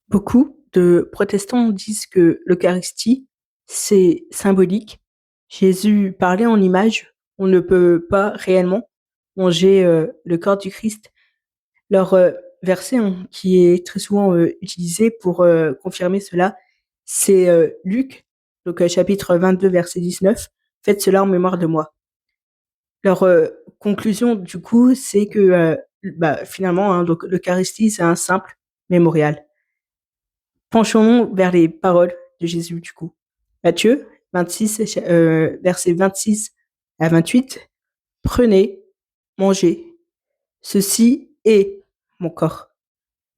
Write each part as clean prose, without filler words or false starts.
Beaucoup de protestants disent que l'Eucharistie, c'est symbolique. Jésus parlait en images. On ne peut pas réellement manger le corps du Christ. Leur verset qui est très souvent utilisé pour confirmer cela, c'est Luc, donc chapitre 22, verset 19. Faites cela en mémoire de moi. Leur conclusion, du coup, c'est que finalement, donc l'Eucharistie, c'est un simple mémorial. Penchons-nous vers les paroles de Jésus, du coup. Matthieu 26, versets 26 à 28. Prenez, mangez. Ceci est mon corps.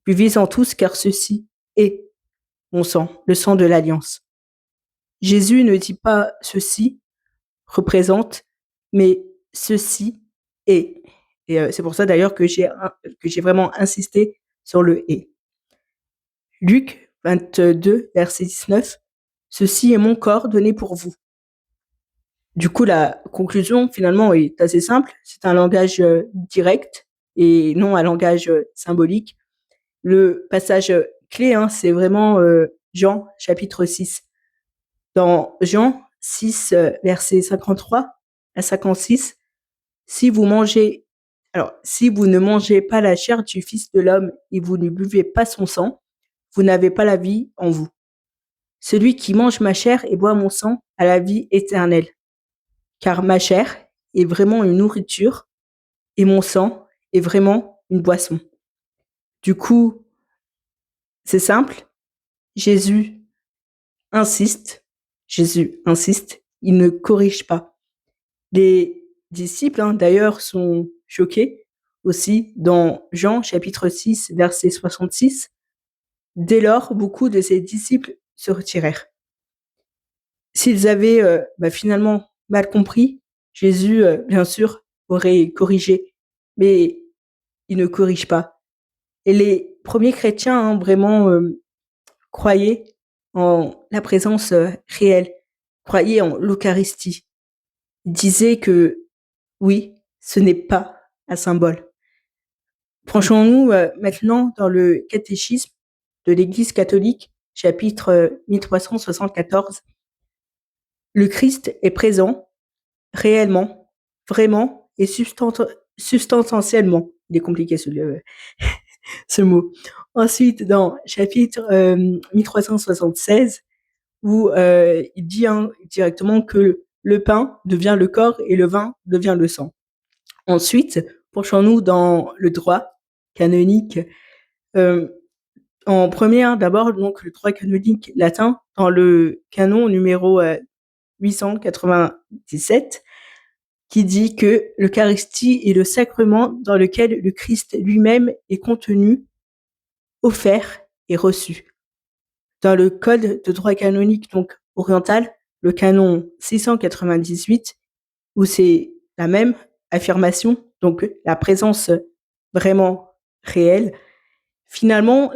Buvez-en tous, car ceci est mon sang, le sang de l'alliance. Jésus ne dit pas ceci représente, mais ceci est. Et c'est pour ça d'ailleurs que j'ai vraiment insisté sur le est. Luc 22, verset 19. Ceci est mon corps donné pour vous. Du coup, la conclusion, finalement, est assez simple. C'est un langage direct et non un langage symbolique. Le passage clé, c'est vraiment Jean, chapitre 6. Dans Jean 6, versets 53 à 56, si vous ne mangez pas la chair du Fils de l'homme et vous ne buvez pas son sang, vous n'avez pas la vie en vous. Celui qui mange ma chair et boit mon sang a la vie éternelle. Car ma chair est vraiment une nourriture et mon sang est vraiment une boisson. Du coup, c'est simple. Jésus insiste, il ne corrige pas. Les disciples, d'ailleurs, sont choqués aussi dans Jean chapitre 6, verset 66. Dès lors, beaucoup de ses disciples se retirèrent. S'ils avaient finalement mal compris, Jésus, bien sûr, aurait corrigé, mais il ne corrige pas. Et les premiers chrétiens, vraiment, croyaient en la présence réelle, croyaient en l'Eucharistie. Ils disaient que oui, ce n'est pas un symbole. Penchons-nous maintenant dans le catéchisme de l'Église catholique, chapitre 1374. Le Christ est présent, réellement, vraiment et substantiellement. Il est compliqué ce mot. Ensuite, dans chapitre 1376, où il dit directement que le pain devient le corps et le vin devient le sang. Ensuite, penchons-nous dans le droit canonique. En première, d'abord, donc le droit canonique latin, dans le canon numéro 897, qui dit que l'Eucharistie est le sacrement dans lequel le Christ lui-même est contenu, offert et reçu. Dans le code de droit canonique donc oriental, le canon 698, où c'est la même affirmation, donc la présence vraiment réelle, finalement,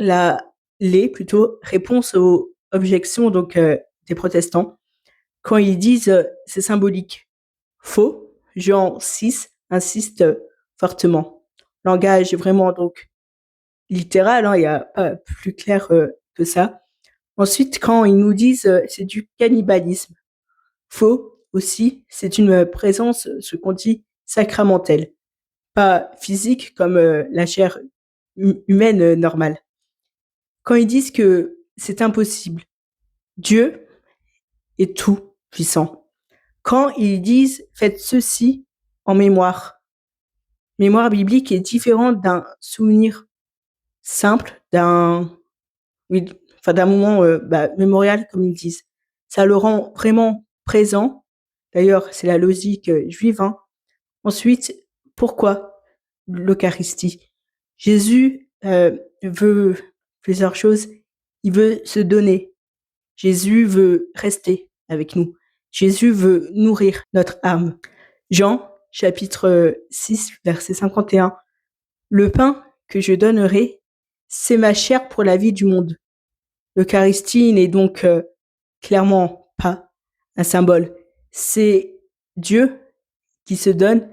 réponse aux objections donc des protestants quand ils disent c'est symbolique. Faux. Jean 6 insiste fortement. Langage vraiment donc littéral, il n'y a pas plus clair que ça. Ensuite, quand ils nous disent c'est du cannibalisme. Faux aussi, c'est une présence, ce qu'on dit, sacramentelle. Pas physique comme la chair humaine normale. Quand ils disent que c'est impossible, Dieu est tout puissant. Quand ils disent faites ceci en mémoire biblique est différente d'un souvenir simple, d'un moment mémorial comme ils disent. Ça le rend vraiment présent. D'ailleurs, c'est la logique juive. Ensuite, pourquoi l'Eucharistie? Jésus veut plusieurs choses. Il veut se donner. Jésus veut rester avec nous. Jésus veut nourrir notre âme. Jean, chapitre 6, verset 51. Le pain que je donnerai, c'est ma chair pour la vie du monde. L'Eucharistie n'est donc clairement pas un symbole. C'est Dieu qui se donne